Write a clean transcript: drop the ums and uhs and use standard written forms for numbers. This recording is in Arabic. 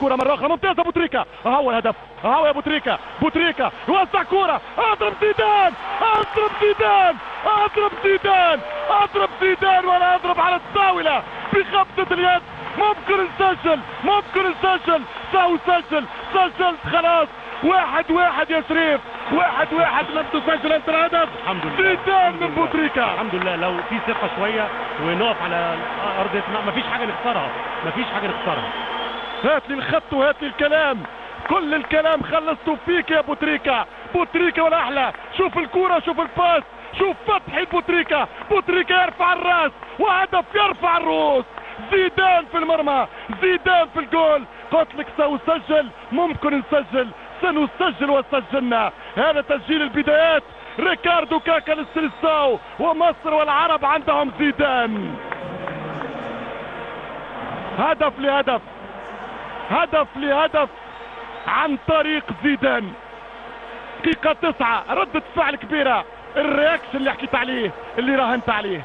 كرة مرة أخرى ممتازة بوتريكا، هو الهدف، هو يا بوتريكا، بوتريكا يوزع كرة، أضرب زيدان، أضرب زيدان، أضرب زيدان، أضرب زيدان وأنا أضرب على الطاولة بخبطة اليد. ممكن نسجل، ممكن نسجل، سجل، سجلت خلاص. 1-1 يا شريف، 1-1 لم تسجل انت الهدف. الحمد لله زيدان من بوتريكا. الحمد لله، لو في ثقة شوية ونقف على أرض مفيش حاجة نخسرها، مفيش حاجة نخسرها. هات لي الخط وهات لي الكلام، كل الكلام خلصته فيك يا بوتريكا. بوتريكا ولا احلى، شوف الكرة، شوف الباس، شوف فتحة بوتريكا، بوتريكا يرفع الراس وهدف يرفع الرؤوس. زيدان في المرمى، زيدان في الجول. قلت لك سأسجل، ممكن نسجل، سنسجل وسجلنا. هذا تسجيل البدايات. ريكاردو كاكا للسيليساو، ومصر والعرب عندهم زيدان. هدف لهدف، هدف لهدف عن طريق زيدان. دقيقة 9، ردة فعل كبيرة، الرياكشن اللي حكيت عليه، اللي راهنت عليه.